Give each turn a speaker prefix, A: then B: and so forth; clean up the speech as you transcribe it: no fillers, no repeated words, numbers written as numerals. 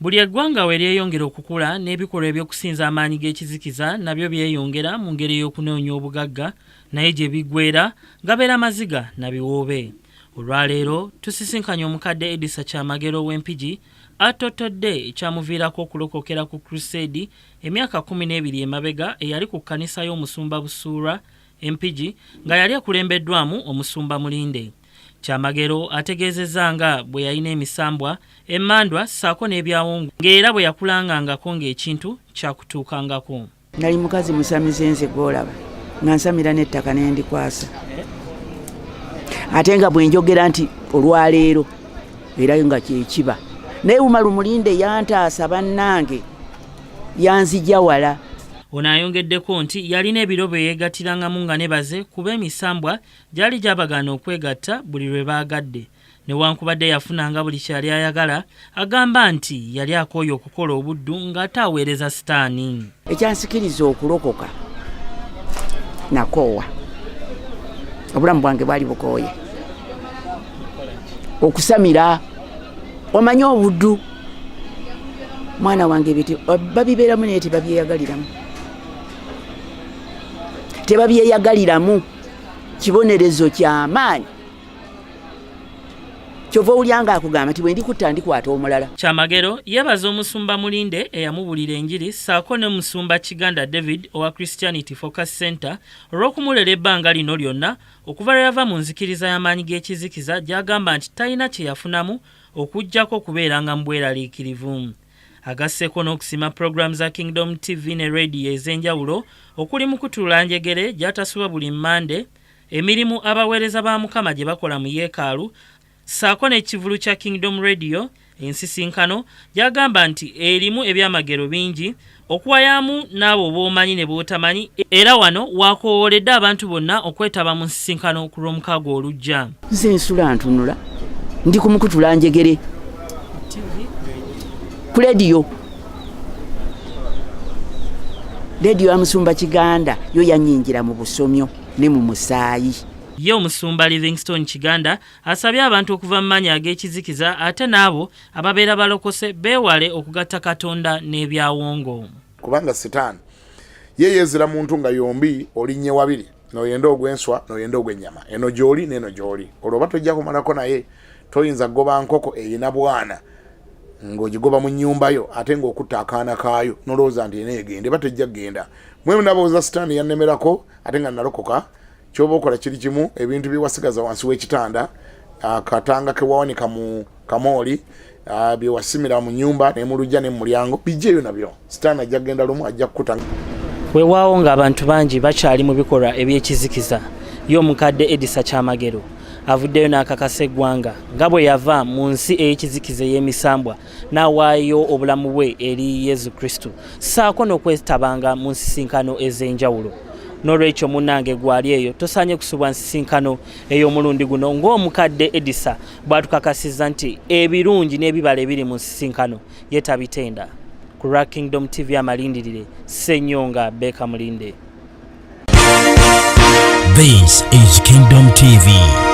A: Buli eggwanga we lyeyongera okukula n'ebikolwa eby'okusinza amaanyi g'ekizikiza nabyo byeyongera mu ngeri y'okunoonya obugagga naye gye biggweera gabeera maziga na biwoobe. Olwaleero tusisinkanye omukadde Edisa Kyamagero w'Empigi atotodde ekyamuviirako okulokokera ku crusade emyaka 12 emabega eyali ku kkanisa y'omusumba Busuura Empigi nga yali akulembeddwamu omusumba Mulinde. Kyamagero ategeezezza nga bwe yalina emisambwa emmandwa ssaako n'ebyawongo ng'era bwe yakulangangako ng'ekintu kyakutuukangako.
B: Nali mukazi musamize nze gw'olaba nga nsamira n'ettaka ne ndikwasa ate nga bwe njogera nti olwaleero era nga kyekiba naye Umaru Mulinde yantaasa bannange yanzijja wala.
A: Ono ayongeddeko nti yalina ebiro bye yeegattirangamu nga ne baze kuba emisambwa gyali gyabagaana okwegatta buli lwe baagadde. Newankubadde yafunanga buli kyali ayagala agamba nti yali akooye okukola obuddu ng'ate aweereza sitaani.
B: Ekyansikiriza okulokoka nakoowa obulamu bwange bwali bukooye okusamira omanye obuddu mwana wange biti babibeeramu naye tebabyeyagaliramu kibonerezo ky'amaanyi kyova olyanga akugamba nti bwe ndikutta ndikwata omulala.
A: Kyamagero yebaza omusumba Mulinde eyamubulira enjiri ssaako ne musumba Kiganda David owa Christianity Focus Center olw'okumulera ebbanga lino lyonna okuva lwe yava mu nzikiriza y'amaanyi g'ekizikiza gy'agamba nti talina kye yafunamu okuggyako okubeeranga mu bweraliikirivu. Agasseeko n'okusima program za Kingdom TV ne radio ez'enjawulo okuli mu kutuula njegere gy'atasuba buli Mande, emirimu abaweereza ba Mukama gye bakola mu yeekaalu ssaako n'ekivulu kya Kingdom Radio ensisinkano gy'agamba nti erimu ebyamagero bingi okuwayaamu n'abo b'omanyi ne b'otamanyi era wano waakoowoledde abantu bonna okwetaba mu nsisinkano ku lw'omukaaga olujja.
B: Nze nsula ntunula ndi ku mukutula njegere ku radio ya musumba Kiganda yo yanyingira mu busomyo ne mu musaayi.
A: Ye omusumba Livingstone Kiganda asabye abantu okuva mu mannya ag'ekizikiza ate n'abo ababeera balokose beewale okugatta Katonda n'ebyawongo.
C: Kubanga Setaani ye yeezira muntu nga yombi olinnye wabiri n'oyenda ogw'enswa n'oyenda ogw'ennyama eno gy'oli n'eno gy'oli olwo tojja kumalako naye toyinza goba nkoko eyina bwana ng'ogigoba mu nnyumba yo ate ng'okutta akaana kaayo n'olowooza nti ena egende batejja kgenda. Mwe nabooza Setaani yannemerako ate nga nalokoka kyoba okola kiri kimu ebintu byewasigaza wansi w'ekitanda akatanga kewawanika mu kamooli byewasimira mu nyumba ne mu lujja ne mu mulyango bijjeeyo nabyo Setaani ajja kgenda lumu ajja kukuta.
A: Weewaawo ng'abantu bangi bakyali mu bikolwa eby'ekizikiza ye omukadde Edisa Kyamagero avuddeyo n'akakasa eggwanga nga bwe yava mu nsi ey'ekizikiza ey'emisambwa n'awaayo obulamu bwe eri Yesu Kristo ssaako n'okwetabanga mu nsisinkano ez'enjawulo. N'olwekyo munnange gwali eyo tosaanye kusubwa nsisinkano ey'omulundi guno ng'omukadde Edisa bw'atukakasizza nti ebirungi n'ebibala ebiri mu nsisinkano ye tabitenda. Ku lwa Kingdom TV amalindirire Ssenyonga Beka Mulinde.
D: This is Kingdom TV.